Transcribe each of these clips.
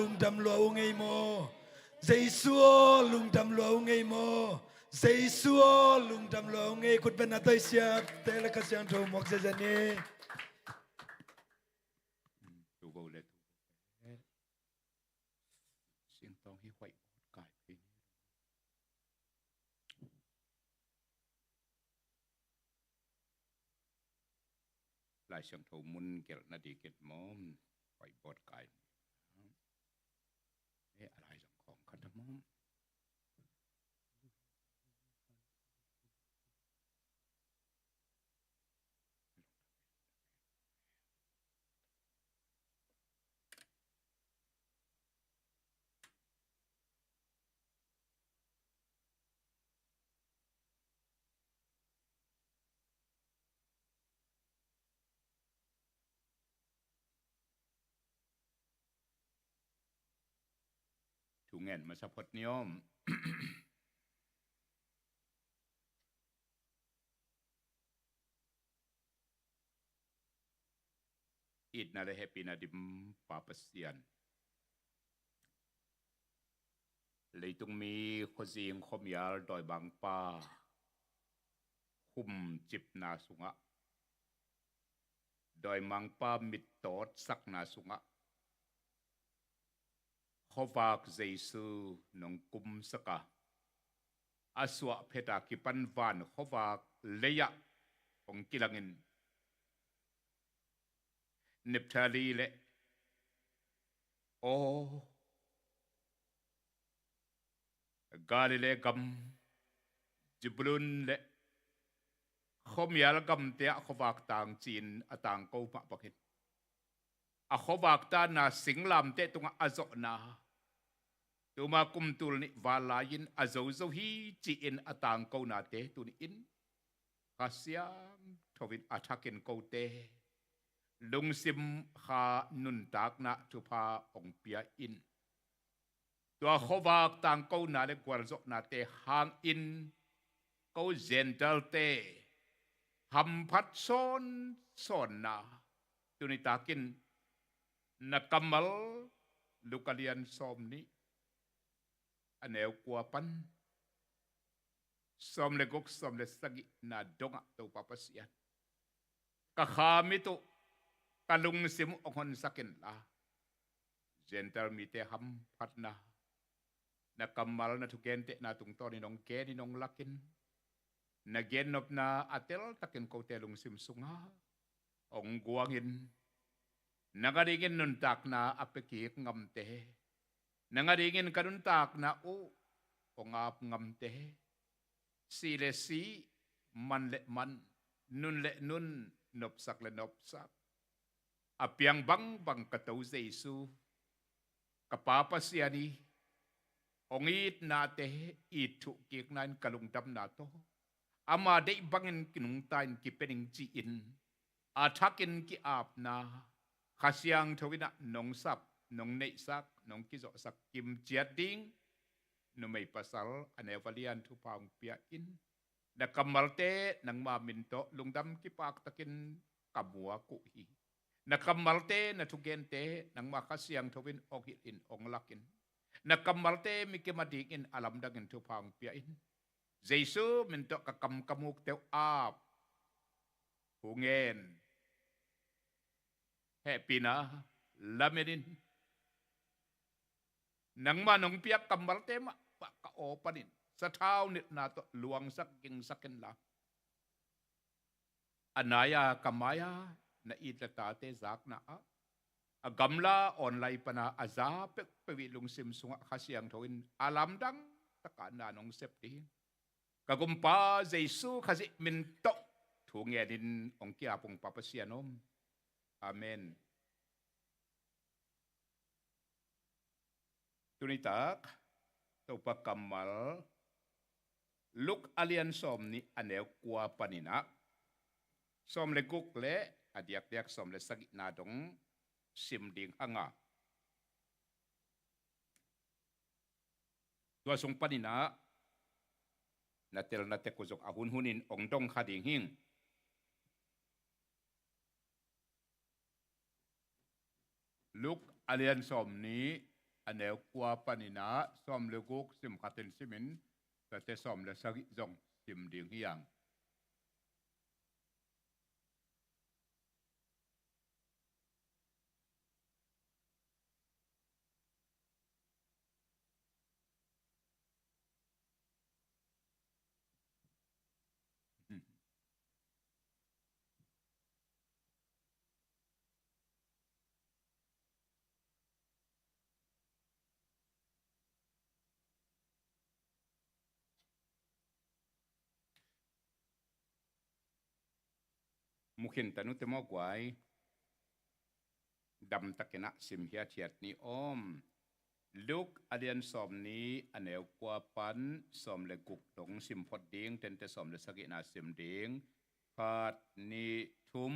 lung dam lo ngei mo Jesuo lung dam lo ngei mo Jesuo lung dam lo ngei kut ben atai siap tele kasyang tho mok jani tu go le xiên tông hi quậy cải phi lại xiang thâu mun kel na di ket mom quậy bọt cảiเอ๊ะอะไรสังของคันธมอมถูเงินมาสะพดนิยมอิดนาเลเฮปีนาดิมปาปเซียนเลยต้องมีขจิงขมยาลดอยบางป้าคุมจิบนาสุงะดอยมังป้ามิดตอดสักนาสุงะขวากเจซูนงกุมสกะอาสวะเพตากิปันวานขวากเลียองกิลังินนิปทาลีเลโอกาลิเลกัมจิบลุนเลขมยาลกัมเตะขวากต่างจีนอต่างเกาปะปะเห็นอขวากตานาสิงลามเตะตรงอาจนาตัวมากุมตุลนิวาลายินอาโซฮีจีอินอต่างเกานาเตะตุนอินกาเซียมทวินอาทักินเกาเตลุงซิมขานุนตากนาทุพาองเปียอินตัวขวากต่างเกานาเลกวาลจนาเตหางอินเกาเจนเทลเตหัมพัดโซนโซนนาตุนิตากินนักกำมลลูกเลียนสอมนี้อันเอวกัวปันสอมเลกกสอมเลสกินาดงะตัวปาปเสียนกะขามิตุกะลุงซิมองคนสักินลาเจนเตอร์มีเตหัมพัดนานักกำมลนาทุกเกนเตนาตุงตอนี่น้องเกนี่น้องลักินnagenop na atel takin ko telung simsunga ong guangin nangaringin nuntak na apekik ngamte nangaringin kanuntak na ongap ngamte sile si man le man nun le nun nopsak le nopsak apiang bang kataw Jesu kapapasiani ongit nate itu kik nan kalungdam nato ama de bangin kinung tain ki pening ji in atakin ki ap na khasyang thowina nong sap nong nei sak nong ki zo sak kim chiat ding no mai pasal anevalian thu paung pia in na kamalte nang ma minto lungdam ki pak takin kamua ku hi na kamalte na thugente nang ma khasyang thowin ong hit in ong lakin na kamalte mi ki madik in alam dangin thu paung pia in Jesu minto kakam kamuk teu ap hungen happy na lamerin nang manong piak kambal tema pa ka opanin sa tao nit na to luang saking sakin la anaya kamaya na itatate zak na agamla online pa na azapek pawilong simsunga kasiyang tawin alam dang taka na nong septihin kagumpa Jesu kasi minto thungya din ong kiapong papasyanom amen tunitak to pakamal luk alian som ni anew kwa panina som le kukle adiak som le sagit na dong simding anga tua sung panina natel na te kuzok ahun-hunin ong dong khading hing luk alian som ni อันเอวกว่าปนินาซ้อมเลกุกซิมขัดเต็นซิมินแต่เตซ้อมเลสักิจงซิมดิ่งเฮียงมุขินตนุเตมอกไว้ดำตะเกนะซิมเฮียเทียดนี้อ้อมลูกอเดียนสอมนี้อันเอวกว่าปันสอมเลกุกหลงซิมพอดดิ้งเต็นเตสอมเลสักินาซิมดิ้งพาดนี้ทุม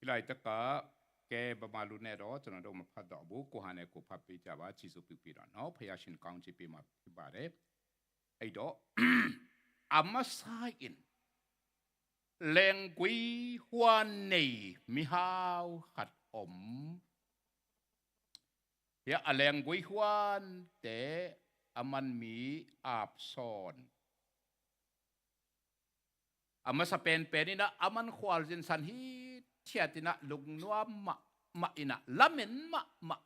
กิไลตะกะแกบมาลุเนรอจนเรามาพัดดอกบุกูหาเนกูพับปีจาวาจิสุปิปีรอนเอาพยาชินกังจิปีมาพิบาเรไอดออามาไซอินเลงกุยฮวานเนมิฮาวขัดอมเฮียเลงกุยฮวานเตอามันมีอาบซอนอามาสเปนเป็นนี่นะอามันควาลจินสันฮีเทียตินะลุงนัวมะอินะละเมนมะ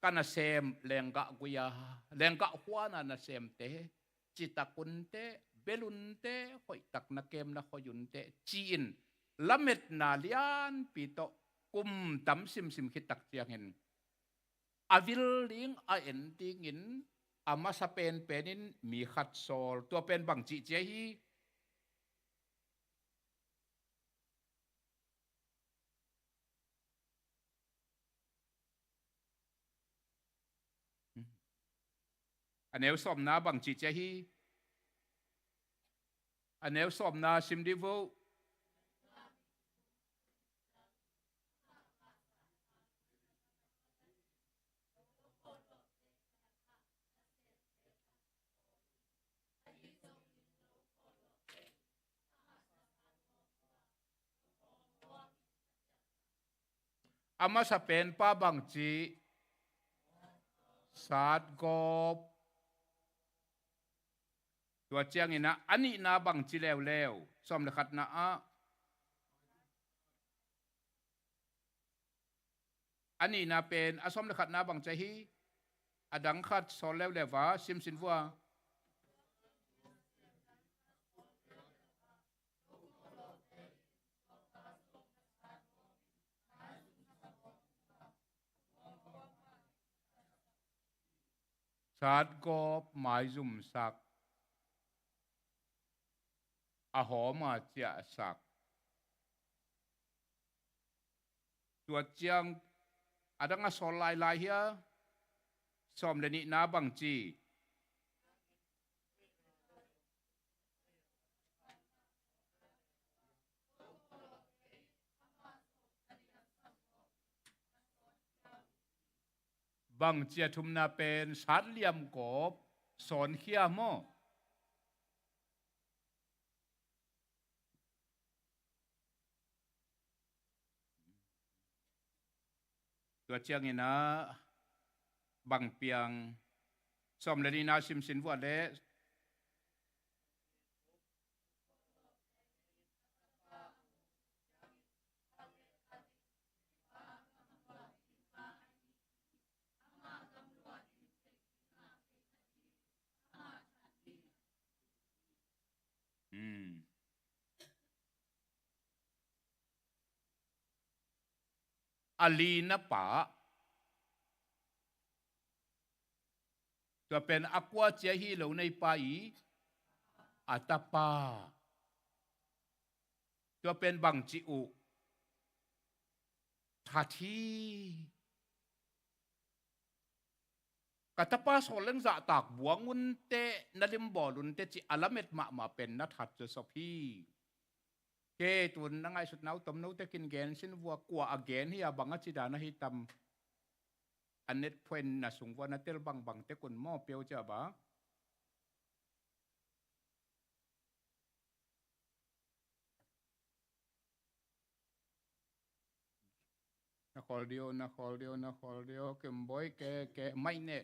กันนะเซมเลงกะกุยาเลงกะฮวานะเซมเตจิตากุนเตเบลุนเตหอยตักนักเกมนะหอยุนเตจีนละเม็ดนาเลียนปีโตกุมตั้มซิมคิดตักเจียงเห็นอวิลลิงอาเอ็นติงินอามาสเปนเป็นมีขัดโซลตัวเป็นบังจิเจฮีอันเนวสอมนาบังจิเจฮีอันเนวสอมนาซิมดิโวอามาสเปนป้าบังจิสาดกบตัวเจียงอินะอันนี้นาบังจิแล้วสอมเลขัดนาอันนี้นาเป็นอสอมเลขัดนาบังใจฮี อดังคัดสอนแล้วเลวะซิมสินวัวสาดกอบหมายจุ่มสักอาหอมาเจ้าสักตัวเจียงอดังอสอนลายลายเฮียสอมเลนินาบังจีบังเจียทุมนาเป็นสัตว์เลี้ยมกบสอนเฮียโมตัวเจียงนี่นะบังเปียงสอมเลนินาซิมสินวัวเลอลีนะป่าตัวเป็นอควาเจียฮีเหลวในป่าอีอัตปาตัวเป็นบังจิอุทัทีกัตปาสอนเรื่องจะตากบวงุนเตนัลิมบอลุนเตจิอลาเมตมาเป็นนัทัดจะสพีเกตุนนังไงสุดนาวตมนาวเตกินเกนสินวัวกัวอเกนเฮียบังจิดานะฮิตัมอันเน็ตเพื่อนนะสุงวัวนัเตลบังเตกุนหม้อเปียวจ้าบ้านักขอเดียวเก็มบอยแกไม่เน่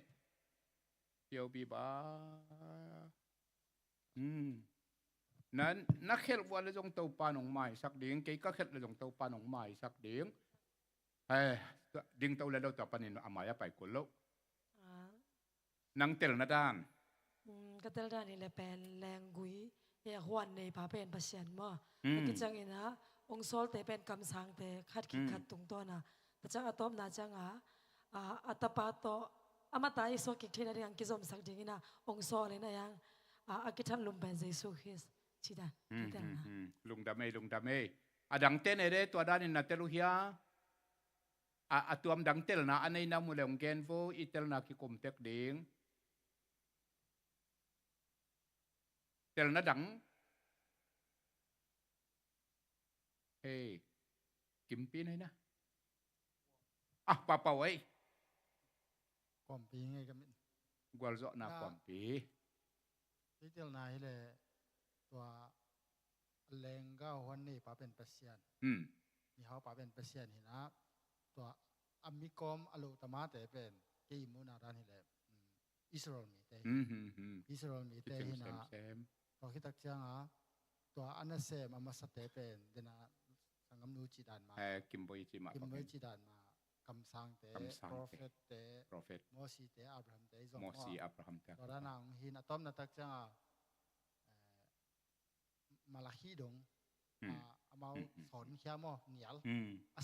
เปียวบีบ้านั้นนักเขตวันละจงเต้าปานองไม้สักเดียงเกยก็เขตละจงเต้าปานองไม้สักเดียงดิ้งเต้าแล้วเราต่อปานินอามาyaไปกุลโลนังเตลนาดานก็เตลดานนี่แหละเป็นแรงกุยเฮียหวนในผาเป็นปัสยันมากิจังอินะองซอลเตเป็นคำสั่งเตขัดขีดขัดตรงตัวนะแต่จังอตอมนาจังอัตปาโตอามาตายโซกิที่นั่นยังกิจมสักดิ่งนะองซอลเลยนะยังอากิทันลุมเป็นเจสุคริสชิดาลุงดำเมอดังเตนเอเรตัวด้านนี้นาเตลุเฮียตัวมดังเตลนะอันนี้นามุเลงเกนโฟอิเตลนาคิคุมเตกดิ่งเตลนะดังเฮ้กิมปีนให้นะป่าไว้ความปีไงกันกวาลโซนาความปีที่เจ้านายเลยตัวแรงก็วันนี้ป้าเป็นเปอร์เซียนนี่เขาป้าเป็นเปอร์เซียนเห็นนะตัวอเมริกอมอโลตมาแต่เป็นกี่มูนาดานนี่แหละอิสราเอลมีแต่อิสราเอลมีแต่เห็นนะตัวคิดตักจังตัวอันนั้นเซมมาสเตเป็นเดนะสังกัมนูจิดานมากิมบอยจิมาจิดานมาคำสั่งเตโปรเฟตเตโมซีเตอับราฮัมเตโมซีอับราฮัมเตตัวนั้นหินอะตอมนัตักจังมาลาฮีดงมาสอนเขียมอเหนียว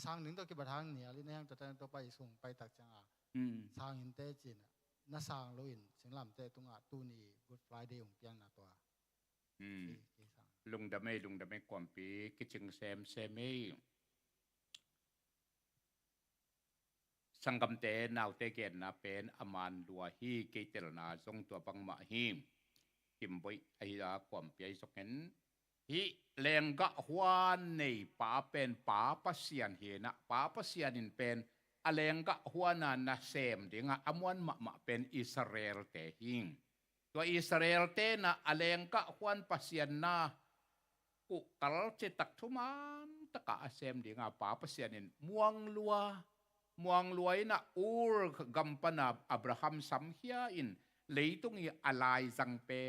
สร้างหนึ่งตัวกี่บทางเหนียวนี่ยังจะตัวไปส่งไปตักจังสร้างอินเตจินน่าสร้างโลอินสิงลำเตตุงตูนีกูดฟลายเดย์ของเปียงนาตัวลุงดำไม่ความปีกิจงเซมสังกัมเตนาวเตเกนนาเป็นอมานดัวฮีเกเตลนาทรงตัวปังมาฮีกิมบอยไอดาความปีสกเห็นฮีเลงกะฮวานในป่าเป็นป่าปัสยานเฮนะป่าปัสยานินเป็นอเลงกะฮวานานาเซมเดงะอมวนมาเป็นอิสราเอลเตหิงตัวอิสราเอลเตนะอเลงกะฮวนปัสยานนากุกัลเจตักทุมันตะกะเซมเดงะป่าปัสยานินม่วงลัวนะอูร์กัมปนาอับราฮัมสัมเฮียอินเลยตุงอีอะไรจังเป็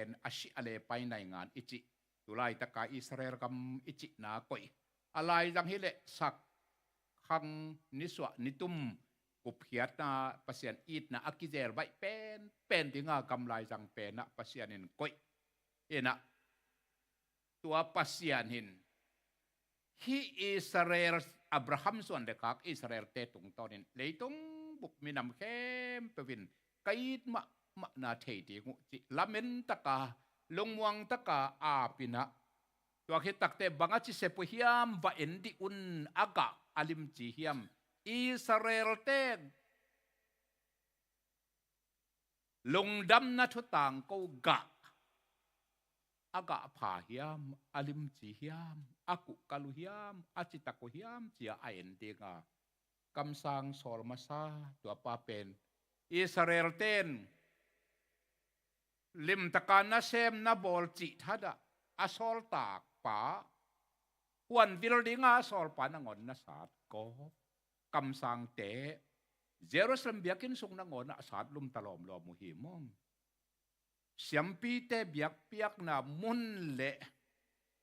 นอาชิอะไรไปในงานอิจิตุไลตะกาอิสราเอลกัมอิจินาโกยอะไรจังฮิเลสักคังนิสวะนิตุม กุบเขียดนะปัสยานอีดนะอักกิเจลใบเป็นที่งากำไรจังเป็นนะปัสยานินก้อยนะตัวปัสยานินฮีอิสราเอลอับราฮัมส่วนเด็กอักอิสราเอลเตตุงตอนนี้เลยต้องบุกมีนำเข้มไปวินไกด์มะนาเทติงุจิละเมนตะกาลงวังตะกาอาปินะตัวคิดตักเตบังอาจิเซปุฮิยามวะเอ็นดิอุนอากาอลิมจิฮิยามอิสราเอลเตลงดำนัทุต่างก็กะอากาผาฮิยามอลิมจิฮิยามอากุกาลุฮิยามอาจิตะกุฮิยามเจียไอเอ็นเดงากำสังสอลมาซาตัวปาเป็นอิสราเอลเตนลิมตะการนาเซมนาบอลจิทัดะอาซอลตากป่าวันวิลดิงาซอลปานงอนนาสาดก็กำสังเตเยรูซาเล็มเบียกินสุงนงอนนาสาดลุมตลอมลอมุฮิมอมเสียมปีเตเบียกเปียกนามุนเละ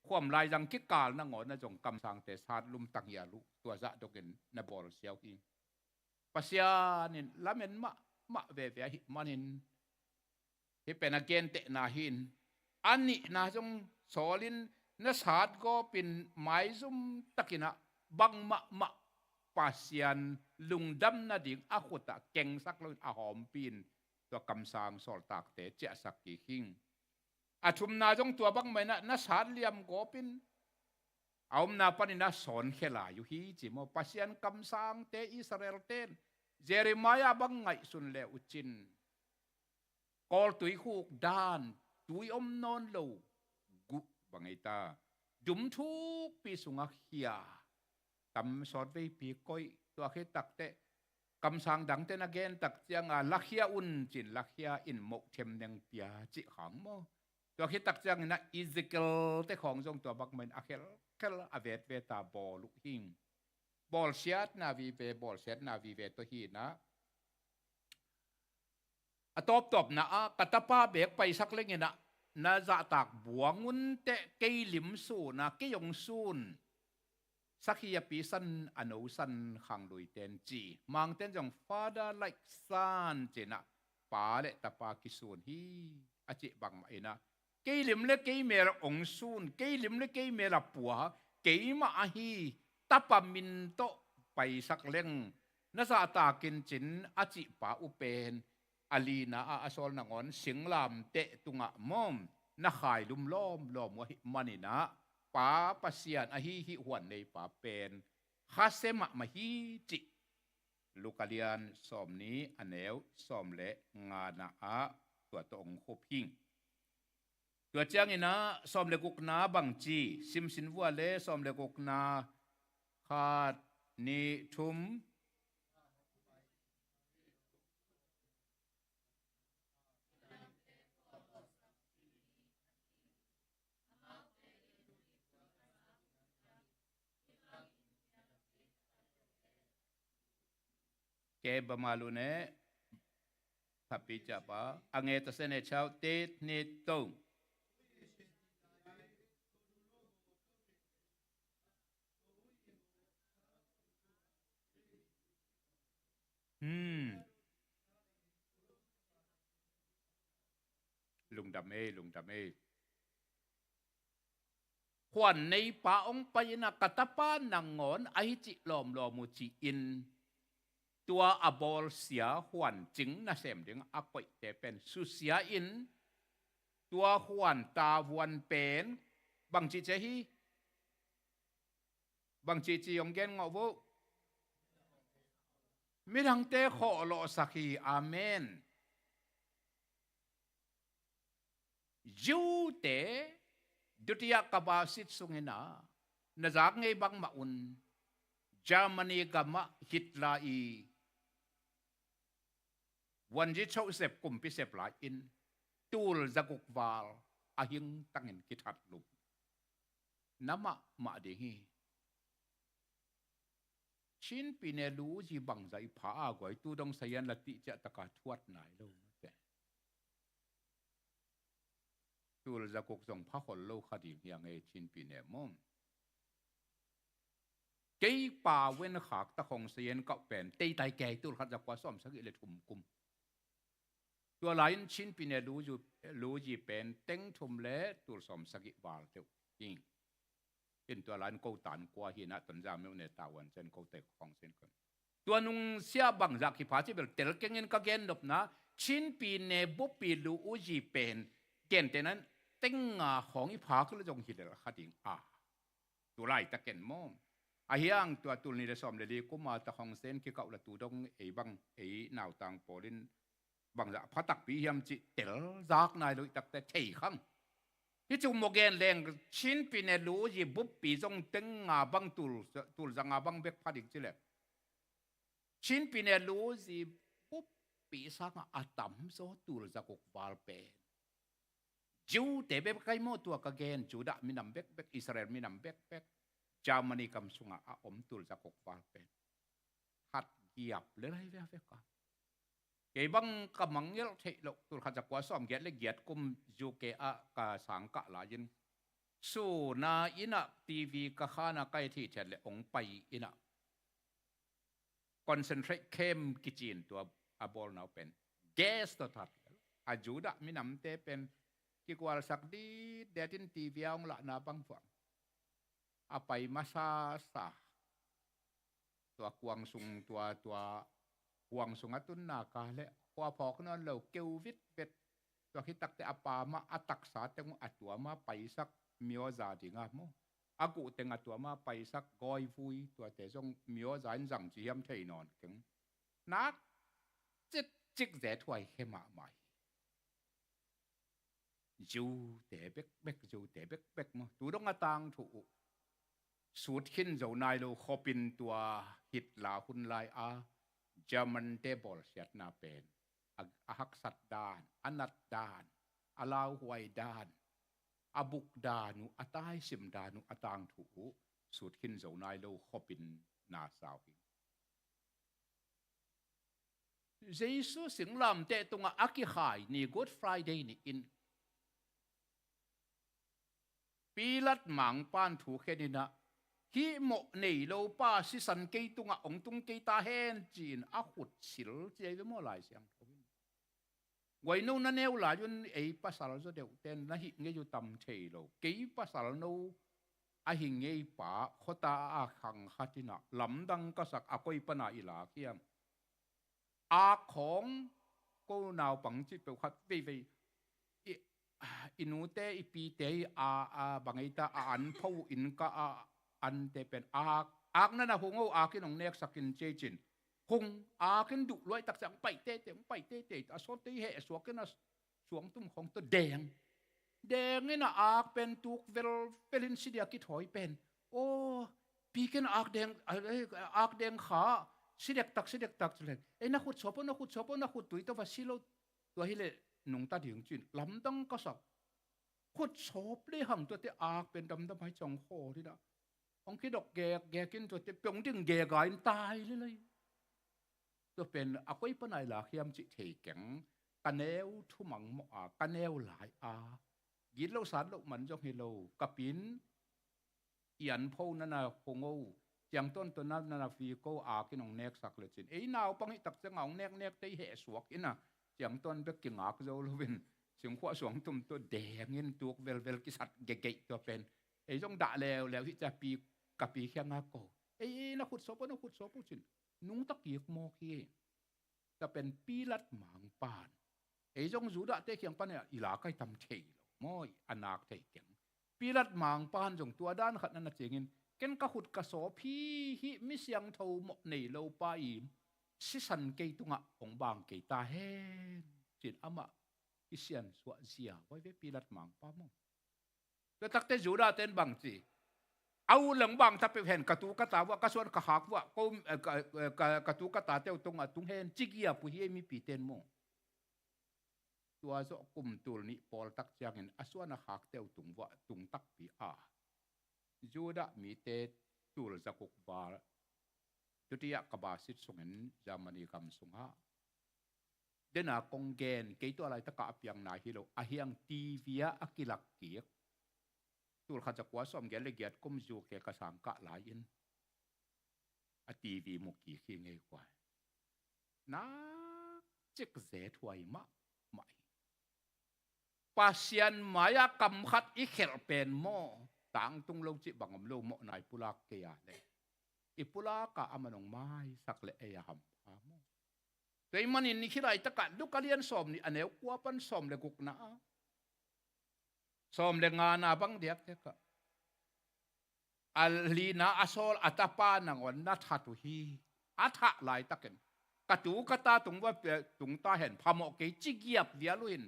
ความลายยังกิกาลนงอนนาจงกำสังเตสาดลุมตักยาลุตัวจะดกินนาบอลเสียวอิงปัสยานินละเมนมะเวเวหิมันินที่เป็นอาเกนเตนาหินอันนี้นะจงสอลินนัสหัดก็เป็นไม้ซุมตะกินะบังมะปัสยานลุงดำนาดิ่งอาขุตะเก่งสักเลยอาหอมปีนตัวกำสางสอลตากเตเจสักกี่หิงอาชุมนาจงตัวบังไม่นะนัสหัดเลียมก็เป็นเอานาปนินะสอนเขลาอยู่ฮีจิโมปัสยานกำสางเตอิสราเอลเตนเจเรมายาบังไงสุนเลอุจินกอลตุยคูกดานตุยอมนอนโลกุบังไอตาดุมทุกปีสุงเฮียตำสอดไว้ปีก้อยตัวเคตักเตะกำสังดังเตนักเกนตักจังลักเฮียอุนจินลักเฮียอินหมกเทมยังเปียจิขังโมตัวเคตักจังนะอิซิเกลเตของจงตัวบักเมนอาเคลอเวตเวตาบอลุหิงบอลเชียดนาวีเวบอลเชียดนาวีเวตัวฮีนะตบนะกตป้าเบกไปสักเล็กนะน่าจะตักบวงุนเตะเกยลิมสูนะเกยงสูนสักยาปีสันอนุสันขังลุยเตนจีมังเตนจง father like son เจนะป้าเลตป้ากิสูนฮีอาจิบังไม่นะเกยลิมเลเกยเมรองสูนเกยลิมเลเกยเมรปัวเกยมาฮีตปามินโตไปสักเล็งน่าจะตากินจินอาจิป้าอุเปนอาลีนาอาซอลนางอนสิงลามเตะตุงะมอมนักขายลุมล้อมวะมันนี่นะป้าปัสยานอหิหวนในป้าเป็นข้าเสมะมหิจิลูกเลียนสอมนี้อันเอวสอมเละงานาตัวตองคบหิงตัวเจ้างี้นะสอมเลกุกนาบังจีซิมสินวัวเล่สอมเลกุกนาขาดนิทุมเก็บมาลุเน่พับปีจับปะอังเอตเสนเช้าเตทนิตงลุงดำเอขวัญในป่าองไปนักกตป้านางงอนไอจิลอมมุจิอินตัวอบอลเสียขวัญจึงน่าเสมดึงอภัยแต่เป็นสุเสียอินตัวขวัญตาวันเป็นบางจีเจฮีบางจียองเกนงอวุมิทังเตขอโลสักฮีอาเมนยูเตดุติยากบาสิตสุงเนานาจากไงบางมาอุนจามันนีกามะฮิตลาอีวันที่เขาเสพกุมพิเศษหลายอินตูลจักุกวาลอาหิงตั้งเงินกิทัดลุมน้ำมาดีฮีชินปีเนลูจีบังใจผาอากวยตูดงสยันละติจะตะกาทวดไหนลูตูลจักุกส่งพระคนโลกขดิงยังไงชินปีเนมอม cái bà quên khác ta không xuyên cọ bền tây tai kề tu khát giặc quá xóm sắc ile thum kumตัวหลายชิ้นปีเนี่ยรู้จีเป็นเต็งทุมเละตัวสมสกิบาลเจ้าจริงเป็นตัวหลายกูตันกว่าหินะตนจามไม่เนี่ยตาวันเซนกูเตะของเซนกันตัวนุ่งเสียบังจากที่พาที่เป็นเตลเก่งเงินก็เกณฑ์ดบนะชิ้นปีเนี่ยบุปปีรู้จีเป็นเกณฑ์แต่นั้นเต็งของอีพาก็เลยจงหิดละขัดอิงตัวไล่ตะเกณฑ์มอมเฮียงตัวตุลนี่ได้สอมเลยกูมาตะของเซนที่เก่าละตัวดงบังหนาวต่างปอลินบางอย่างพัตักปียมจิเตลจากนายลุยตักแต่เที่ยงที่จุ่มโมเกนแรงชิ้นปีเนรู้ยีบุบปีจงตึงบังตุลจังบังเบกพัดอีกจิเลชิ้นปีเนรู้ยีบุบปีสังอาตัมโซตุลจักกวาลเปนจูเตเบกไกโมตัวกเกนจูดะมินำเบกอิสราเอลมินำเบกจามันอีกำสุงอมตุลจักกวาลเปนหัดเกียบเลยไรเวกันเก็บังกำมังเยอะเทลตัวข้าจะกว่าซ้อมเกียรติเกียรติกุมจูเกะกาสังกะลายินสู้นาอินะทีวีกะข้านาใกล้ที่เฉลองไปอินะคอนเซนเทรตเข้มกิจินตัวอบอลนาเป็นแก๊สตัวทัดอาจูดะมินำเตเป็นที่กว่าสักดีเดตินทีวีองละนาบังฝังอาไปมาซาสาตัวกวางซุงตัวห่วงสงตุนนาคาเละพอพอกนั่นเราเกววิทเป็ดตัวคิดตักแต่อปามาอัตักษาแต่งอัตัวมาไปสักมีอจาดีงามมั้งอากูแต่งอัตัวมาไปสักกอยฟุยตัวแต่ทรงมีอจาจังจียมเทนอนเก่งนักจิกแย่ถวยเข้มาใหม่จูแต่เบกจูแต่เบกมั้งตัวต้องต่างถูกสูตรขึ้นเจ้านายเราขอปินตัวหิดลาหุ่นลายจามันเตบอลเสียนาเป็นหักสัตดานอนัดดานอลาวหวยดานอบุกดานุอตายสิมดานุอตางถูสูตรขึ้นเจ้านายเราขอปินนาสาวเยซูสิงลำเตตรงอักขายนี่ Good Friday นี่อินปีลัดหมังป้านถูกแค่นี้นะที่หมกในโลป้าสิสันเกยตุงองตุงเกยตาเฮนจีนอาขุดสิลเจวิโมลายเสียงวัยนู้นนั่นเอวหลายจนภาษาเราจะเดียวเต้นนะหิเงยอยู่ตำเทโลเกยภาษาเราโน้หิเงยป่าขตาอาขังฮัตินะลำดังก็สักอากอยปนาอิลาเคียมอาของก็นาวปังจิตเปขัดไปอินูเตอีปีเตบังไอตาอันพูอินก็อันเตเป็นอากนั่นนะหงเอาอากินองเนกสักินเจจินหงอากินดุลอยตักสังไปเตไปเตอสอตีเหสวกินสวงตุ้มของตัวแดงนี่นะอากเป็นตุกเวลลินสิเดียกิถอยเป็นโอ้ปีกินอากแดงขาสิเด็กตักเลยนักขุดศพนักขุดตุยตัววาซิโลตัวฮิเลนงตาถึงจินลำตั้งก็สักขุดศพเลยหังตัวที่อากเป็นดำให้จองคอที่นะองคิดดอกแกกินตัวที่เป็นดึงแกกายตายเลยตัวเป็นอากอยปนัยหลักยามจิตเทแข็งกันแนวทุ่มังหมอกันแนวหลายยินเราสารเรามันจงให้เรากับปินยันพูนั่นนะคงเอาอย่างต้นตัวนั้นนะฟีโกกินองเนกสักเลยจินนาวปังให้ตักจะงเนกได้เหสวกอินะอย่างต้นเบกกินอากโจลวินเสียงขวาสวงตุ่มตัวแดงเงินตัวเวลกิสัตเกยตัวเป็นจงด่าแล้วที่จะปีกับปีแค่งาโกนักขุดศพจินนุ่งตะเกียกโมกีจะเป็นปีลัดหมางปานจงจูดะเตะเขียงปานเนี่ยอีหลาใกล้ทำเทยมอยอนาคเทยเขียงปีลัดหมางปานจงตัวด้านขัดนั่นเจงินเกันกะขุดกะโสพี่ฮิมิเสียงเท่าหมกในโลปาอิมสิสันเกยตุงะองบางเกยตาเฮนจินอามะอิเซียนสวะเสียไว้ปีลัดหมางปามงแล้วตักเตจูดะเต้นบางจีเอาหลังบางถ้าไปเห็นกระตูกระตาว่ากระส่วนกระหักว่าก็กระตูกระตาเต้าตรงตุงเห็นจิกยาปุยมีปีเต้นมงตัวโซกุมตัวนี้พอตักจังเห็นอส่วนหักเต้าตุงว่าตุงตักปีจูดะมีเตตัวจะกบาจุดที่กบาสิทธิ์ส่งเห็นจามันอีกำส่งฮะเดินกงเกนเกี่ยตัวอะไรตะกะเปียงนายฮิโลอาเฮียงทีวีอากิลักเกียตัวข้าจะกว่าสมเกียรติกุมจูเกกสังกะหลายอิน a TV một kỳ khi ngay qua na chiếc dễ thuay mà mày pasian maya cầm khát ít khel pen mo tang tung lâu chỉ bằng lâu mo nai pula kia le ipula ka amanong mai sak le e ham ha mo toy manin ni khirai ta kan du kalian som ni aneu kwa pan som le guk na som le nga na bang diak te ka alina asol atapa nangon na thatu hi atha lai taken katu kata tungwa tung ta hen phamo ke chigiap vialuin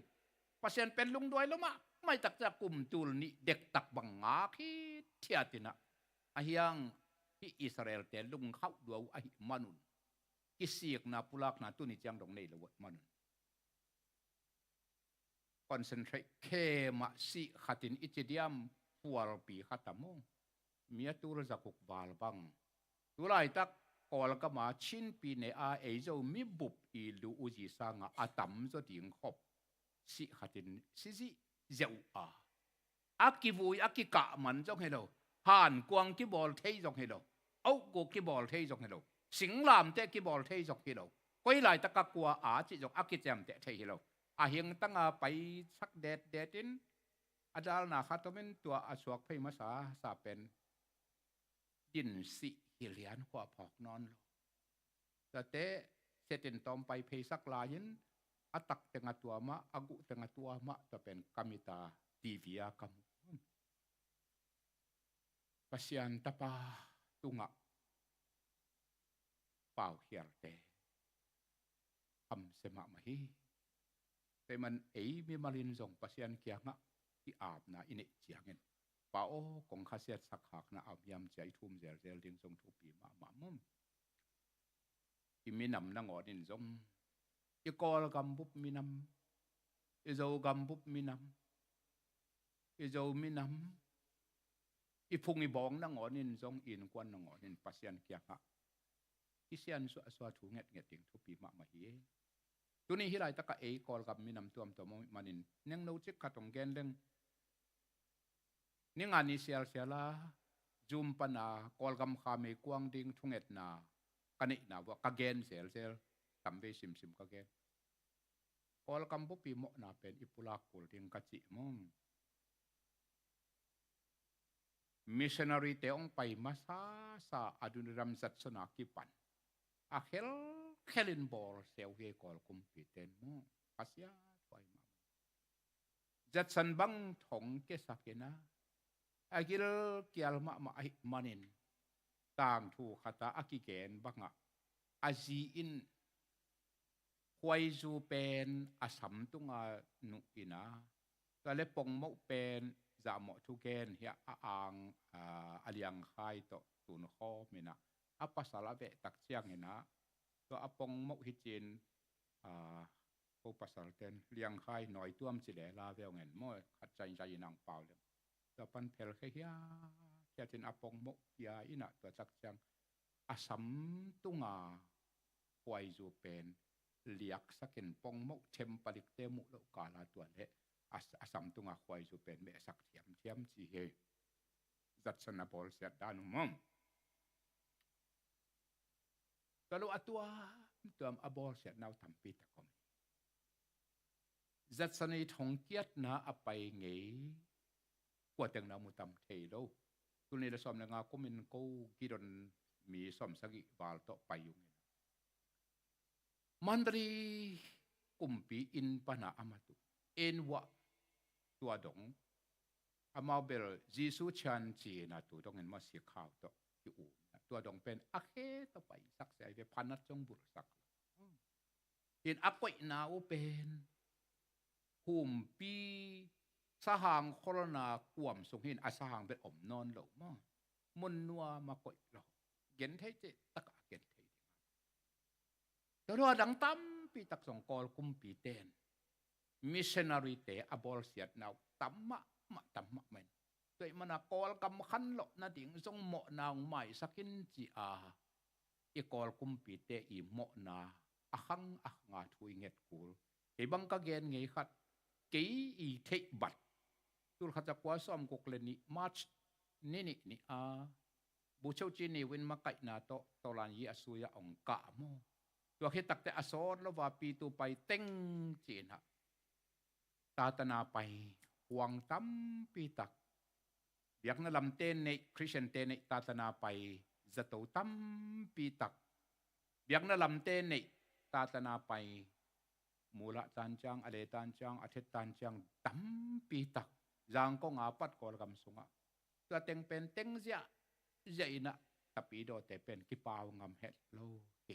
pasien pen lung doi loma mai tak ta kum tul ni dek tak banga khi thiatina ahiang hi Israel te lung khau duau ahi manun kisiek na pulak na tu ni chang dong nei lawat manun concentrate ke ma si khatin ichidiam pual pi khatamong mia tur zakuk wal bang tulai tak kol ka ma chin pi ne a e zo mi bup i lu uji sanga atam zo ding khop si khatin si si zeu a akivui akika man jong hello han kwang ki bol thei jong hello au go ki bol thei jong hello sing lam te ki bol thei jong hello koi lai tak ka kwa a chi jong akichem te thei hello a hieng tanga pai sak det detin adal na khatomen tua aswak phei ma sa pen din si hilian kwa phok non lo ta te setin tom pai phei sak lain atak tenga tua ma agu tenga tua ma ta pen kamita divia kam pasian tapa tunga pau hiar te am sema mahi te man ei mi malin zong pasian kia nga ki ap na ine chiangin pao kong khasiat sakhak na abyam chai thum zel zel ding zong thu pi ma mum iminam na ngodin zong ikol gambup minam izo gambup minam izo minam iphung ibong na ngonin zong in kwan na ngonin pasian kia nga isian su aswa thu nget nget ding thu pi ma hi tuni hilai taka e kol gam minam tuam to manin neng no chik khatong gen leng ningani sial siala zoom pana kol gam kha me kuang ding thunget na kani na wa ka gen sel sel tambe sim sim ka gen kol gam bu pi mo na pen ipula kul ding ka chi mong missionary te ong pai masa sa adun ram sat sona ki pan a khelin bol sel ge kol kum pi ten mo asia pai ma jat san bang thong ke sakena agil kial ma ai manin tang thu khata akigen banga azi in khwai zu pen asam tunga nu ina ka le pong mo pen za mo thu gen hia ang aliang khai to tun kho mina apa sala be tak chiang ina to apong mo hichin ko pasal ten liang khai noi tuam chile la veo ngen mo khat chai chai nang pau le to pan phel khe hia kya tin apong mo ya ina to chak chang asam tunga kwai zu pen liak sakin pong mo chem palik te mu lo kala to le asam tunga kwai zu pen me sak thiam chi he zat sana bol set danu mom kalau atua tuam abol set nau tampi ta kom zat sanai thong kiat na apai ngei kwa teng na mutam thei lo tuni la som na nga komin ko giron mi som sagi wal to payung mandri kumpi in pana amatu en wa tua dong amau bel jisu chan chi na tu dong en ma si khaw to ki u tua dong pen akhe to pai sak sai ve phanat chong bur sak in akoi na u pen kumpi sahang corona kuam sung hin asahang bet om non lo ma mun nuwa ma koi lo gen thei che taka gen thei to ro dang tam pi tak song kol kum pi ten missionary te abol siat naw tamma men toi mana kol kam khan lo na ding song mo naung mai sakin chi a i kol kum pi te i mo na ahang nga thui nget kul e bang ka gen ngei khat ke i thei bat tur khacha kwa som kok le ni march ni a บุเชจีนีวินมาไกนาโตตอลันยีอสุยาองกะโมตัวคิดตักแต่อสอนแล้วว่าปีตูไปเต็งจีนฮะตาตนาไปหวงตั้มปีตักอยากนั่นลำเต้นในคริสเตียนเต้นในตาตนาไปจะโตตั้มปีตักอยากนั่นลำเต้นในตาตนาไปมูละตันจังอเลตันจังอาทิตตันจังตั้มปีตักจางก็งาปัดกอลกำสุงะตัวเต็งเป็นเต็งเสียเจนะแต่ปีโดแต่เป็นกิปาวงำเฮ็ดโลเก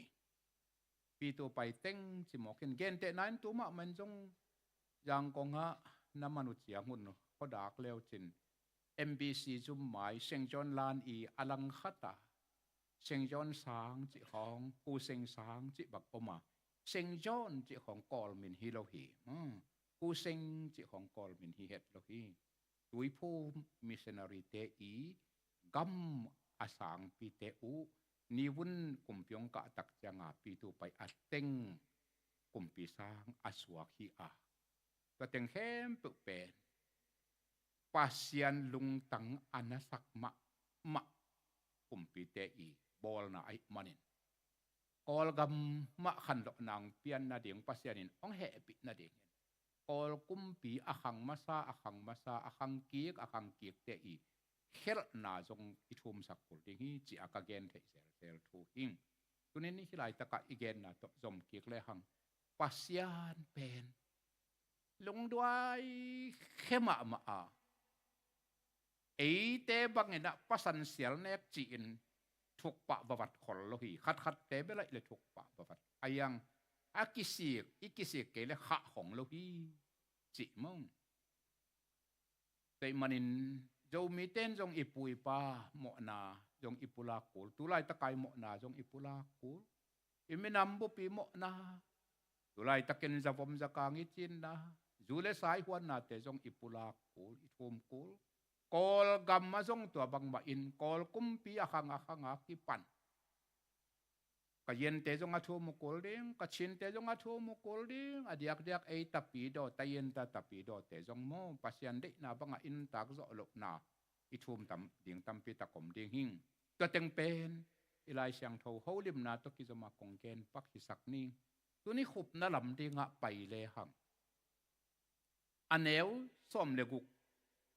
ปีตัวไปเต็งสิหมอกินเกนเตนั้นตัวมามันจงยังกงฮะน้ำมนุษย์อย่างหุ่นเขาดักเลี้ยวจิน MBC จุ่มหมายเซงจอนลานอีอลังคัตตาเซงจอนสางจิของกูเซงสางจิบักอมาเซงจอนจิของกอลมินฮิโลฮีกูเซงจิของกอลมินฮิเฮ็ดโลฮีตุยผู้มิชชันนารีเตอีกัมอาสางปีเตอูนิวุนกุมพิองกะตักจังอาปีตูไปอัดเต็งกุมปีสางอาสวาคีอาก็เต็งเข้มปุเป็นปัสยันลุงตังอนาสักมะกุมปีเตอีบอลนาไอมันนินกอลกัมมะขันดอกนางเปียนนาเดียงปัสยันินองเฮปินาเดียงกอลกุมปีอาขังมาซาอาขังกีกเตอีเฮลนาจงอิทุมสักปุลดิงีจีอากาเกนเทเซลทูหิงตุนินี่ฮิไลตะกะอีเกนนาตจมกีกเลหังปัสยันเป็นลงด้วยเข้มมาเตบังเงินปัสันเสียลเนกจีนทุกปะบวัดขอลโลหีขัดเตเบลัยเลยทุกปะบวัดอายังอิกิสิกเกลขะของโลหีจีมงแต่มันินจงมีเต้นจงอิปุยปาโมนาจงอิปุลาคูลตุไลตะไคโมนาจงอิปุลาคูลอิมินัมบุปีโมนาตุไลตะเกนจะฟอมจะกางอิจินนะจูเลสายหัวนาเตจงอิปุลาคูลอิทุมคูลกอลกัมมาจงตัวบังมาอินกอลกุมปีอาขังกิปันกเย็นเตจงอาทูมุกอลดิงกชินเตจงอาทูมุกอลดิงอดียกไอตาปีโดตาเย็นตาปีโดเตจงโมปัสยันเดนาบังอินตากโจลกนาอิทุมตัมดิ่งตัมปีตะกมดิ่งหิงตัวเต็งเป็นอิไลเสียงโทเขาลิมนาตกิจมากงเกนปักหิสักนิ่งตัวนี้ขุบน่าลำดิ่งไปเลยหังอันเอวส้มเลกุก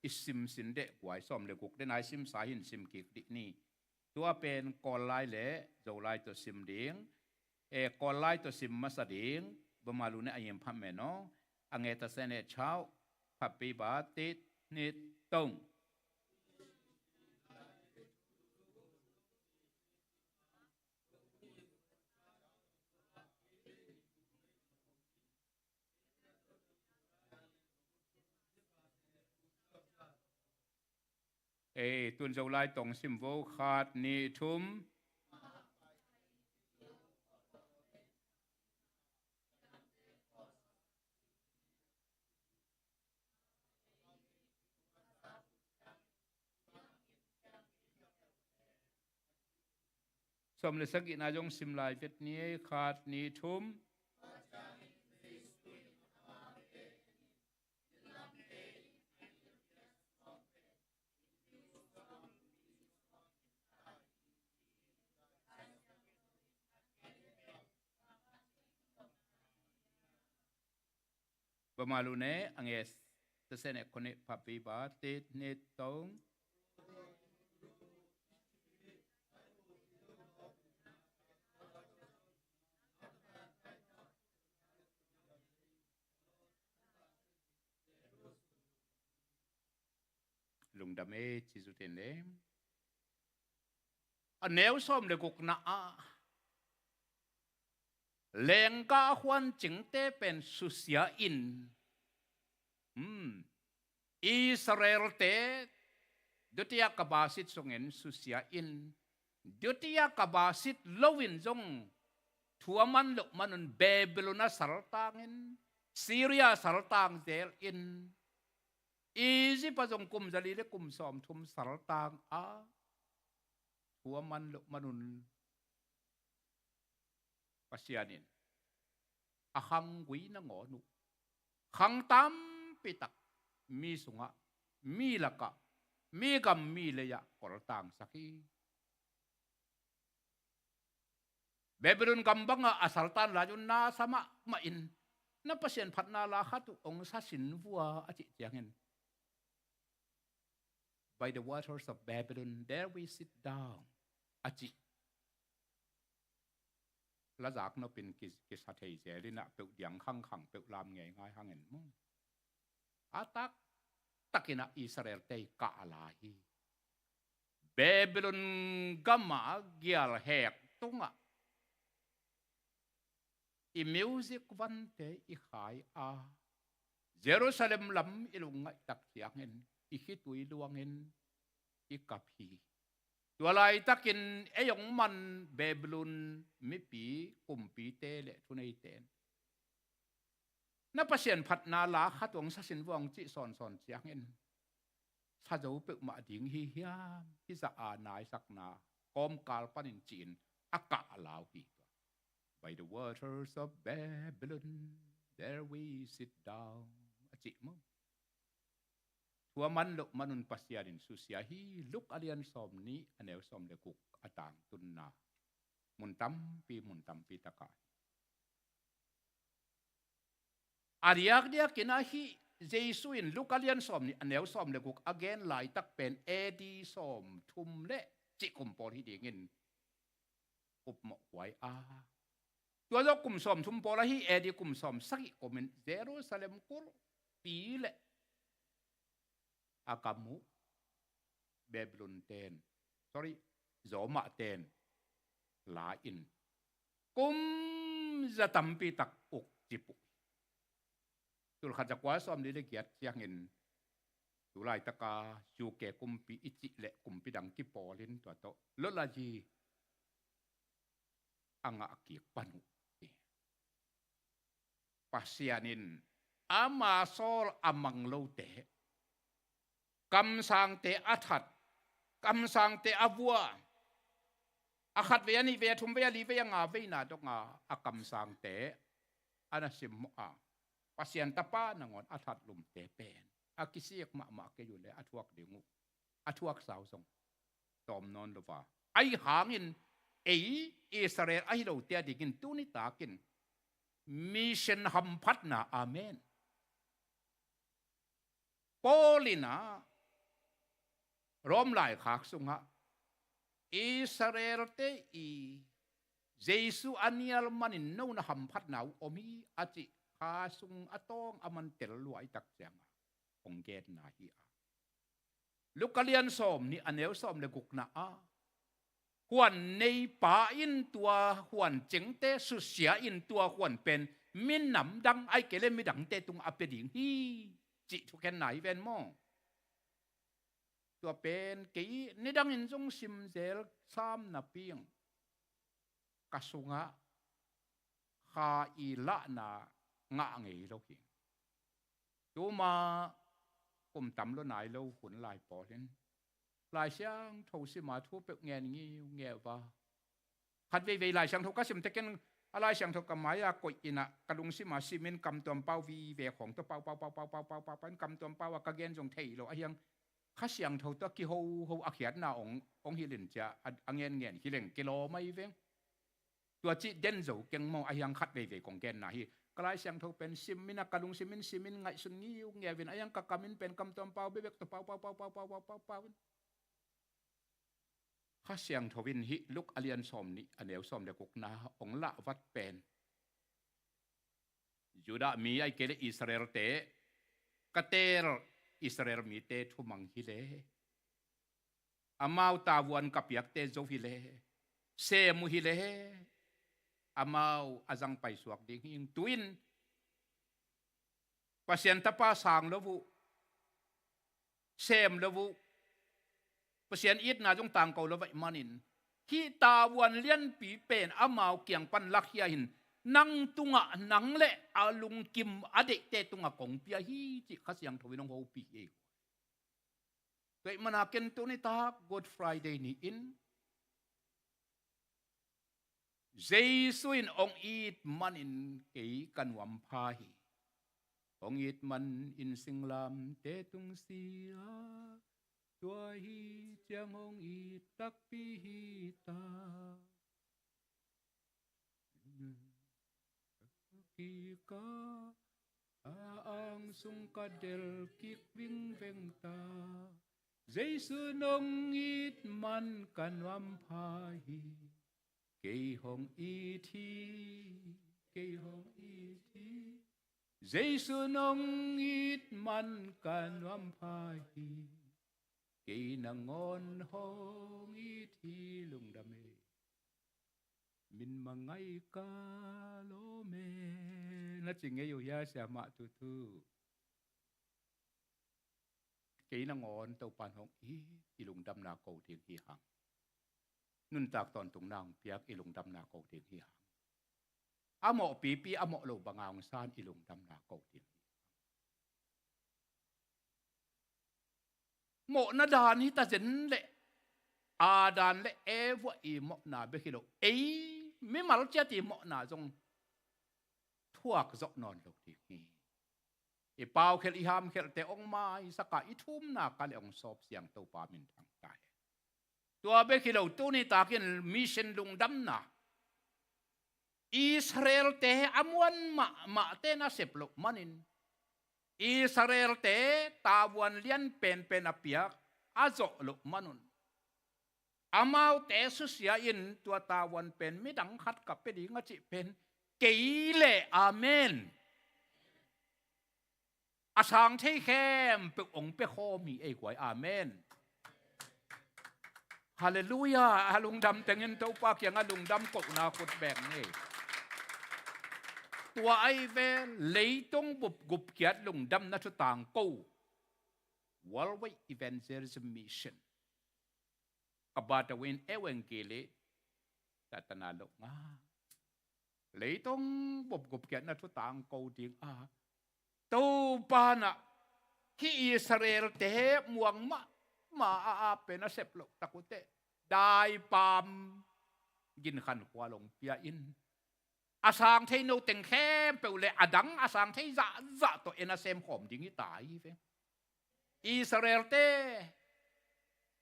อิสิมสินเดกไว้ส้มเลกุกได้นายซิมสาหินซิมกิกดินี่ตัวเป็นกอลไลเล่เจ้าไลตัวซิมดิ่งกอลไลตัวซิมมาสดิ่งบมาลูเนอายิมพัมเมโนอังเอตเซเนเช้าพับปีบาติดนิดตงตุนเจ้าไล่ตรงซิมโวขาดนิทุมสมเลสกินาจงซิมไลเวทนี้ขาดนิทุมบมาลูเนอังเอสเตเซเนคนเนพับปีบาติดเนตงลุงดำเอจิสุเตนเดมอันเนวส้มเลกุกนาเลงกาควันจิงเตเป็นสุเสียอินอิสราเอลเตดุติยากบาสิตทรงเห็นสุเสียอินดุติยากบาสิตลวินจงทัวมันลุมันเบบิโลนาสารตังอินซีเรียสารตังเดลอินอีจิปจงกุมจลีเลกุมสอมทุมสารตังทัวมันลุมันุนปัสยานินอาขังกุยนังอนุขังตัมปิตักมีสุงะมีละกะมีกัมมีเลยะกอลตังสักที Babylon kambanga asaltan lajun na sama main na pasien phat na la khatu ong sa sin vua achi tiangin by the waters of Babylon there we sit down achi la jak no pin ki sa thei je ri na pe diang khang khang pe lam nge ngai hangen mu atak takina Israel te ka la hi Babylon gama gial hek tunga i music vante i khai a Jerusalem lam ilunga tak tiangin i hitui luangin i kaphi tualai takin eyong man Babylon mi pi kumpi te le thunei ten na pasien phat na la khatong sa sin wang chi son son chiangin sa zo pe ma ding hi hiam hi za a nai sak na kom kal panin chin aka law hi by the waters of Babylon there we sit down achi mo tua man lo manun pasianin susia hi luk alian som ni anel som le kuk atang tunna muntam pi taka ariak dia kinahi Jesu in luk alian som ni anel som le kuk again lai tak pen edi som thum le chi kum por hi dingin up mo kwai a tua lo kum som thum por hi edi kum som saki komen Jerusalem kur pi le akamu Babylon ten sorry zoma ten la in kum zatampi tak uk jipu tul khajakwa som ni le kiat chiangin tulai taka chu ke kumpi ichi le kumpi dang ki polin to to lo la ji anga ki panu pasianin ama sol amang lo te kam sang te athat kam sang te avua akhat ve ani ve thum ve ali ve nga ve na dok nga akam sang te anasim mo a pasien tapa nangon athat lum te pen akisiek ma ke yule athuak dingu athuak saw song tom non lova ai hangin ei Israel ai lo te digin tuni takin mission ham phatna amen Polina rom lai khak sunga Israel te i Jesu anial manin no na ham phat nau omi achi kha sung atong aman tel luai tak changa ongget na hi a Lukalian som ni anel som le gukna a huan nei pa in tua huan chengte su sia in tua huan pen min nam dang ai kele mi dang te tung apeding hi chi thu ken nai ven mo tua pen ke ni dang in jong sim zel sam na piang kasunga kha i la na nga ngei lo hi tu ma kum tam lo nai lo hun lai po len lai xiang thou si ma thu pe ngen ngi nge wa khat ve ve lai xiang thou ka sim te ken alai xiang thou ka maya ko ina kalung si ma simin kam tom pau vi ve khong to pau pan kam tom pau ka gen jong thei lo a hiang kha xiang thou to ki ho akhiat na ong hilin cha angen ngen hileng kilo mai veng tua chi den zo keng mo a hiang khat ve ve kong gen na hi kalai xiang thou pen simina kalung simin ngai sun ngi nge vin ayang ka kamin pen kam tom pau bebek to pau kha xiang thowin hi luk alian som ni anel som le kuk na ong la wat pen juda mi ai kele Israel te kater Israel mi te thumang hi le amau tawan kapiak te zo hi le se mu hi le amau azang pai suak ding hing tuin pasien tapa sang lovu sem lovu pasien it na jong tang ko lovai manin hi tawan lian pi pen amau kyang pan lakhia hin nang tunga nang le alung kim ade te tunga kong pia hi chi khasyang thowinong ho pi e kai mana ken tu ni ta Good Friday ni in Jesu in ong it manin kei kanwam pha hi ong it man in singlam te tung sia tua hi chang ong it tak pi hi ta Kika ang sung kadel kik ving veng ta Giêsu nong ít man kanwam phahi cây hồng y thi Giêsu nong ít man kanwam phahi cây nangon hong y thi lung đame min mangai ka lo me na ching yo ya sia ma tu tu cây nangon tàu pan hong y lung đam na cầu thiền hi hang nun tak ton tung nang piak y lung đam na cầu thiền hi hang amo pi amo lo bangang san y lung đam na cầu thiền mo na dan hi ta zen le a dan le e vo i mo na be khilo ei mi mal cha ti mo na jong thuak zok non lo ti hi e pau khel i ham khel te ong mai saka i thum na ka le ong sop siang to pa min thang tai tua be khilo tu ni ta kin mission lung dam na Israel te amuan ma te na sep lo manin Israel te tabuan lian pen apiak azo lo manun amau te susia in tua tawan pen mi dang khat ka pe ding chi pen keile amen asang thei khem pe ong pe kho mi ei kwai amen hallelujah halung dam tengen to pa kyang alung dam ko na kut beng ni tua ai ve leitong bup gup kiat lung dam na chu tang ko worldwide evangelism mission kabata win evangeli tatana lo nga leitong bup gup kiat na chu tang ko ding a to pa na ki Israel te muang ma a pe na sep lo takute dai pam gin khan kwa long pia in asang thei no teng khem pe le adang asang thei za to ena sem khom ding i tai ve Israel te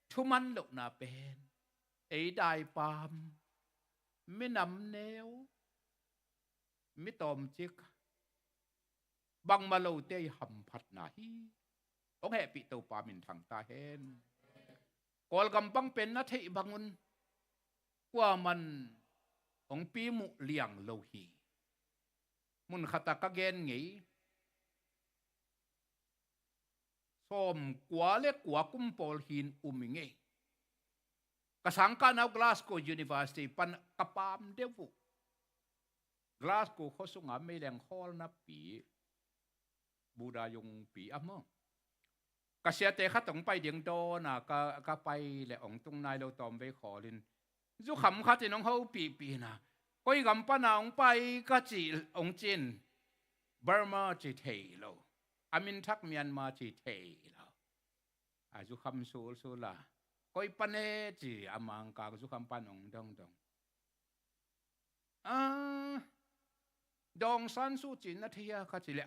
thuman lo na pen ei dai pam mi nam neu mi tom chik bang ma lo te ham phat na hi ong he pi to pa min thang ta hen kol gam bang pen na thei bangun kwa man ong pi mu liang lo hi mun khata ka gen ngei som kwa le kwa kum pol hin uminge kasangka na Glasgow University pan kapam devu Glasgow khosunga meleng hall na pi buda yung pi amo kasia te khatong pai ding do na ka pai le ong tung nai lo tom ve kholin zu kham kha ti nong ho pi na koi gam pa na ong pai ka chi ong chin Burma chi thei lo amin thak Myanmar chi thei lo a zu kham su la koi pa ne chi amang ka zu kham pa nong dong dong san su chi na thia kha chi le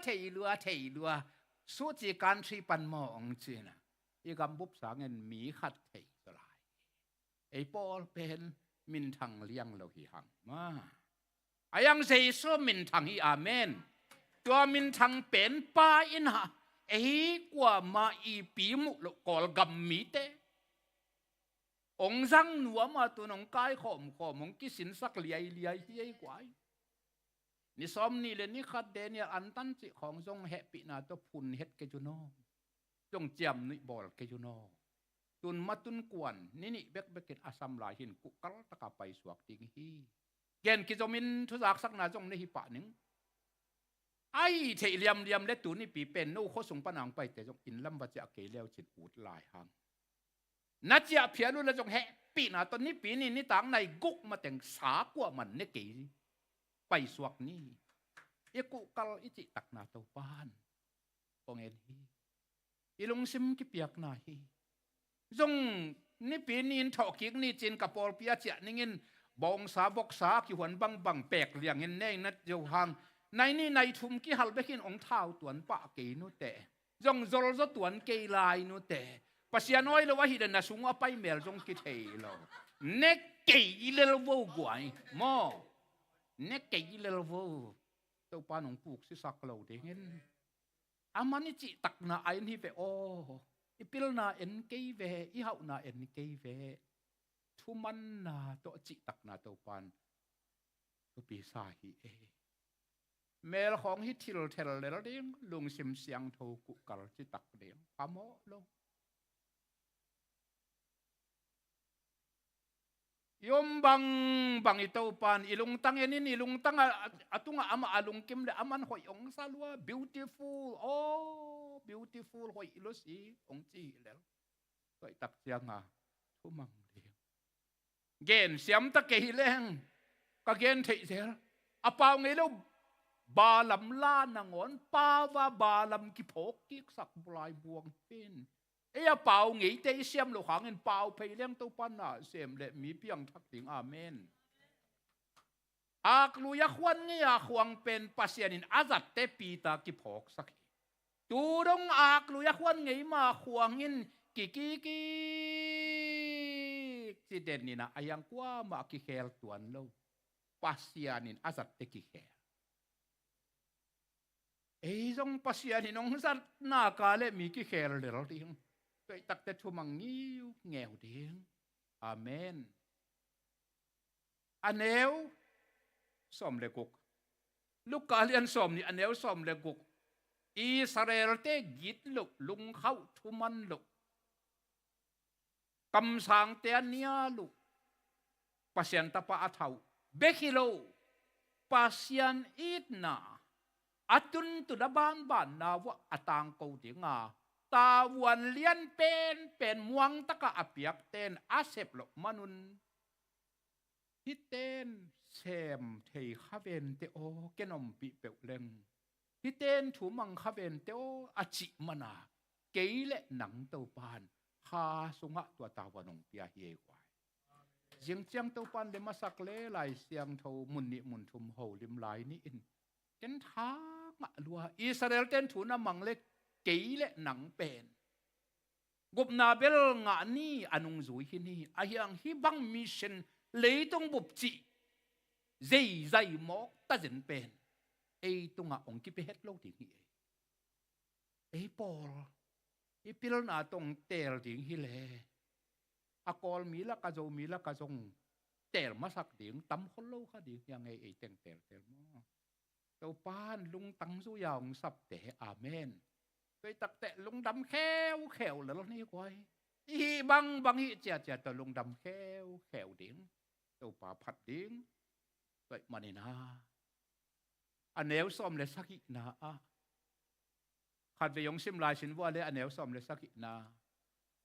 thei lua su chi country pan mo ong chi na i gam bup sa ngen mi khat thei ei Paul pen min thang liang lo hi hang ma ayang Jesu min thang hi amen tua min thang pen pa in ha ei kwa ma i pi mu lo kol gam mi te ong sang nuwa ma tu nong kai khom ong kisin sak liai hi ei kwai ni som ni le ni khat Daniel an tan chi khong jong happy na to phun het ke ju no jong chiam ni bol ke ju no tun matun kwan nini bek asam la hin ku kal taka pai suak ting hi gen ki zomin thu zak sak na jong ne hi pa ning ai thei liam le tu ni pi pen no kho sung panang pai te jong in lam ba cha ke leo chin ut lai hang na chia phianu la jong he pi na to ni pi ni tang nai guk ma teng sa kwa man ne ke pai suak ni e ku kal i chi tak na to pan ong en hi ilung sim ki piak na hi zong ni pin in thok ki ni chin kapol pia cha ningin bong sa bok sa ki huan bang pek liang in nei na jo hang nai ni nai thum ki hal bekin ong thau tuan pa ke nu te zong zol zo tuan ke lai nu te pasianoi lo wa hi na sunga pai mel zong ki thei lo ne ke le lo wo guai mo ne kei level to pa nong puk si sak lo ding en amani chi tak na ain hi ve o ipil na en kei ve I hau na en kei ve thu man na to chi tak na to pan to pi sa hi e mel khong hi thil thel le ding lung sim siang tho ku kal chi tak ding pamo lo yom bang ito pan ilung tang enin ilung tang atunga ama alung kim le aman hoi ong salwa beautiful oh beautiful hoi ilosi ong chi le toi tak chiang a thumang le gen siam ta ke hileng ka gen thei zel apao ngei lo ba lam la nangon pa wa ba lam ki phok ki sak bulai buang pin ea pau nghĩ tê xem lo khang en pau phei leng to pan na sem le mi piang thak ting amen ak lu ya khwan nge ya khwang pen pasian in azat te pi ta ki phok sak tu dong ak lu ya khwan ngei ma khwang in ki si den ni na ayang kwa ma ki khel tuan lo pasian in azat te ki khel ei jong pasian in ong zat na ka le mi ki khel le ro ting tôi tắc tết thu mang nghiêu nghèo tiếng amen aneu som le gục lúc cả liên som ni aneu som le gục Israel te git lục lung khâu thu man lục cầm sang te ania lục pasien tapa athau bekilo pasien it na atun tu da ban na wa atang ko tinga ta wan lian pen muang taka apiak ten asep lo manun hiten sem thei khaven te o kenom pi peuleng hiten thu mang khaven te o achi mana keile nang to pan kha sunga tua ta wanong pia hi kwai jing chiang to pan le masak le lai siang tho mun ni mun thum ho lim lai ni in ken tha ma lua Israel ten thu na mang le kei le nang pen gup na bel nga ni anung zui hi ni a hiang hi bang mission leitong bup chi zai mo ta zen pen ei tunga ong ki pe het lo ti hi ei pol I pil na tong tel ding hi le a kol mi la ka zo mi la ka zong tel ma sak ding tam khol lo kha ding yang ei teng tel mo to pan lung tang zu yaung sap te amen tôi tắc tệ lung đâm khéo là nó như quay hi băng hi chè tờ lung đâm khéo tiếng tàu bà phật tiếng vậy mà này na anh nếu xóm lấy sắc na khát về yong sim lai xin vua lấy anh nếu xóm lấy sắc na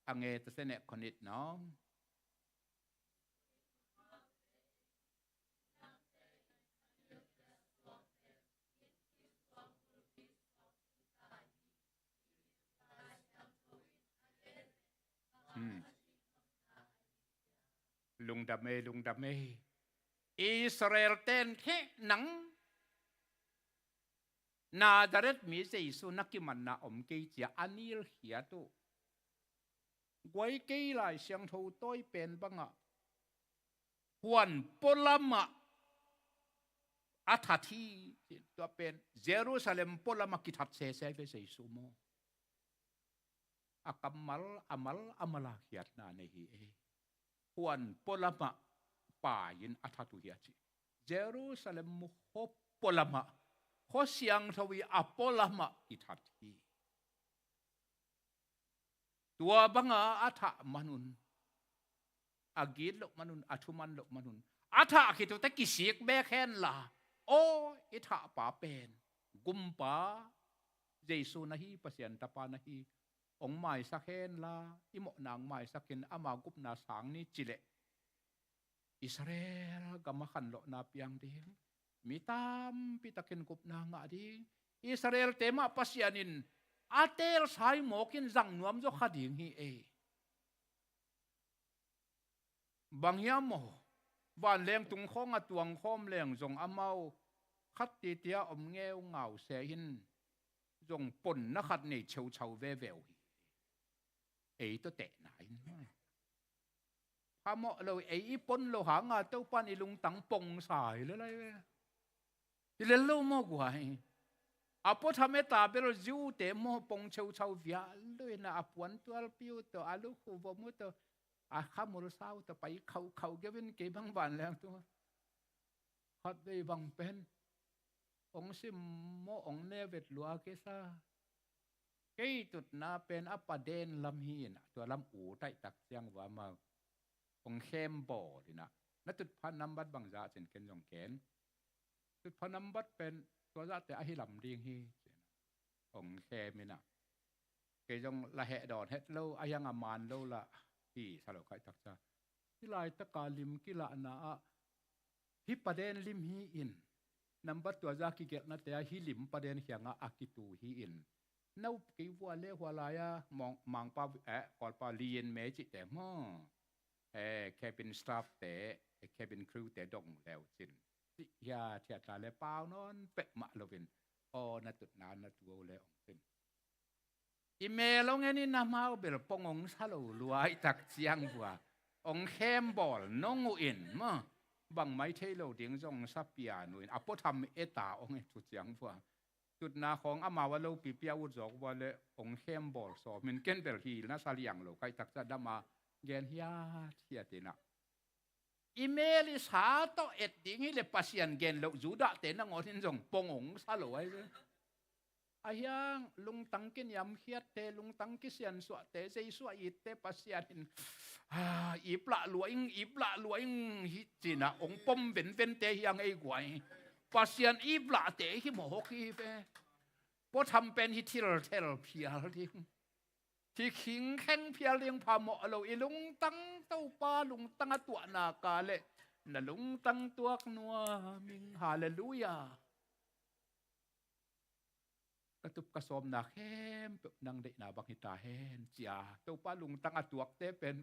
anh nghe ta sẽ nè con ít nó lung đam mê Israel ten thế nắng Nazareth mi Giêsu nakiman na om kei chia anil hiatu quay kei lại siang thâu tôi pen banga huan polama athati to pen Jerusalem polama kithat se ve Giêsu mo amal amala hiat na nei e huan polama pa yin athatu hiachi Jerusalem mo polama ho siang thawi apolama ithati tua banga atha manun agit lo manun athuman lo manun atha khitu ta kisik be khen la o itha pa pen gumpa Jesu na hi pasien tapa na hi ong mai sakhen la imo nang mai sakin ama gup na sang ni chile Israel gamakhan lo na piang ding mitam pitakin gup na nga ding Israel tema pasianin atel sai mokin zang nuam zo khading hi e bangyam mo van leng tung khong atuang khom leng zong amau khát ti tia om ngeu ngau se hin zong pon na khat nei chau ve veu ei to te nai pamo lo ei pon lo hanga to pan ilung tang pong sai le lai ที่เล่นโลโมกว่าอาพอทำให้ตาเป็นจิวเตโมปงเชวชาววิอาเลยนะอาปวนตัวปิวตัวอาลูกหูบมุตัวอาข้ามรสาวตัวไปเขาเก็บเป็นเก็บบังบานแล้วตัวฮัดได้บังเป็นองซิมโมองเนเวตลัวเกซ่าเกยตุดนาเป็นอัปปะเดนลำฮีนตัวลำอูใต้ตักเสียงว่ามาองเข้มบ่อที่นะนั่นตุดพันน้ำบัดบางจ่าเช่นเกนจงเกนตุดพันน้ำบัดเป็นตัวจ่าแต่อหิลำเรียงฮีองเข้มนี่นะเกยจงละเหดอนเฮ็ดเล่าอายังอามานเล่าละที่สลบใครตักจ่าที่ลายตะกาลิมกิละนาฮิปปะเดนลิมฮีอินนับตัวจากกิเกตนั่นแต่ฮิลิมประเด็นเหียงอากิตูฮีอินนู่กิวัวเล่หัวลายมองมังปาก่อนปาเลียนเมจิแต่หม้อแค่เป็นสตาฟแต่แค่เป็นครูแต่ดงแล้วสินสิยาเทียตาเลเปล่านอนเปะมะโลวินอ๋อนัตุนานนัตัวแล้วสินอีเมลงนี่น้ำมาเบลปงองซาโลรวยตักเสียงบัวองเข้มบอลน้องอินมั้งบางไม่เท่เราเดียงจงสับเปียหน่วยอพอทำตาองจุดเสียงบัวจุดนาของอามาว่าเราปีเปียวุจอกว่าเลยองเข้มบอลสอบมันเก่งเปรียนะสาลีอย่างเราใครตักจะได้มาเงียนเฮียเทียตินะอีเมลิสาต่อดิ่งให้เลยปัสยันเกนเราจูดะเตนังอทินจงปงองซาโลไว้เลยอายังลุงตังกินยำเฮียเตลุงตังกิเซียนสวะเตใจสวะอีเตปัสยันอีปลาลวยฮิจินะองปมเป็นเตยังไอ้กวยปัสยันอีปลาเตฮิโมหกฮิเฟพอทำเป็นฮิทิลเทลเพียร์ที่ขิงแข้งเพียร์เลี้ยงพาหมอเราอีลุงตังเต้าปลาลุงตังตัวนาคาเลน่ะลุงตังตัวนัวมิงฮาเลลูยากระตุบกระสมนาเข้มนังเดนาบังฮิตาเฮนจียเต้าปลาลุงตังตัวเตเป็น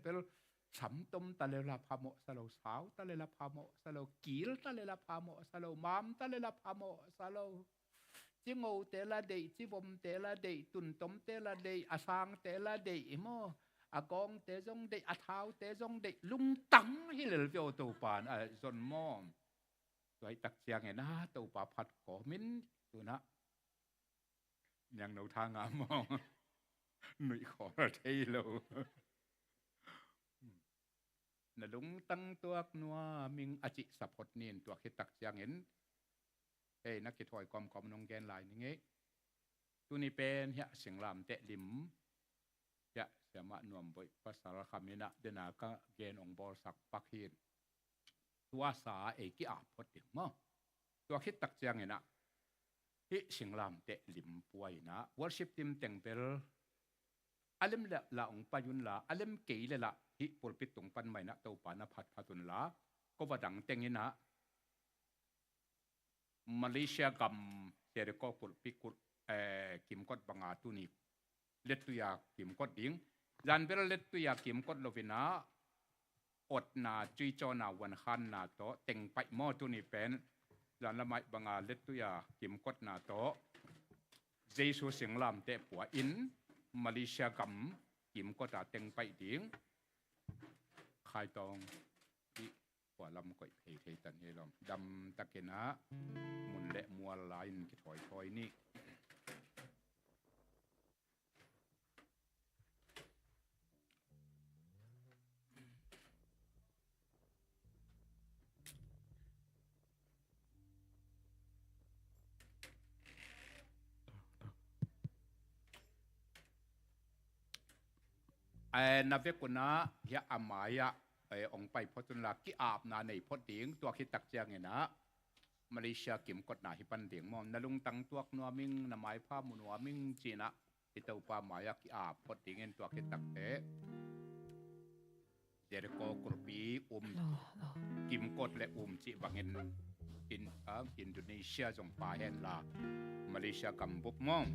ฉัมต้มตะเลลาพาโมสโลสาวตะเลลาพาโมสโลกีลตะเลลาพาโมสโลมามตะเลลาพาโมสโลจิงโอเตละเดย์จิบมเตละเดย์ตุนต้มเตละเดย์อาสังเตละเดย์โมอากองเตจงเดย์อาเท้าเตจงเดย์ลุงตังฮิเลลเปียวตัวปานจนมอมตัวตักเสียงไงนะตัวปาพัดขอมินตัวนะยังเราทางงามองหนุ่ยขอเทโลน่ะลุงตั้งตัวนัวมิงอจิสับพดเนียนตัวคิดตักเสียงเห็นนักกิจถอยความนงแกนลายนี่ไงตัวนี้เป็นเหี้ยเสียงลำเตะลิมเหี้ยเสียมะนวมบ่อยภาษาละคำนี้นะเดนาก็แกนองบอลสักปักหินตัวสากิอาพดเดียงมั้งตัวคิดตักเสียงเห็นนะที่เสียงลำเตะลิมป่วยนะวอร์ชิปทีมแต่งเปลอารมณ์ละองปายุนละอารมณ์เกยเลยละที่ปลปิดตรงปันใหม่นะตัวปานะพัดพัดุนละก็ว่าดังแต่งนี้นะมาเลเซียกับเซเรโกปลปิกุกิมกอดบังอาตุนิเลตุยากิมกอดดิ้งยันเปลเลตุยากิมกอดโลวินาอดนาจุยจอนาวันขันนาโตแต่งไปมอตุนิเป็นยันละไม่บังอาเลตุยากิมกอดนาโตเจสุเสียงลำเตะปัวอินมาเลเซียกับกิมก็จะแต่งไปดิ้งใครต้องที่หัวลำก็เทตันเฮลำดำตะเกนะมุนเละมัวลายกิถอยนี่นาเวกุนะยะอามายะองไปพจุนลากิอาบนาในพดดิ้งตัวคิดตักเจียงนะมาเลเซียกิมกดนาฮิปันดิ้งมอมนาลุงตังตัวนัวมิงนาไม้ผ้ามุนัวมิงจีนะที่ตัวปามายะกิอาบพดดิ้งเงินตัวคิดตักเตะเจริโกกรุปีกิมกดและจีบังเงินอินโดนีเซียจงปาเฮนลามาเลเซียกัมบุบมอม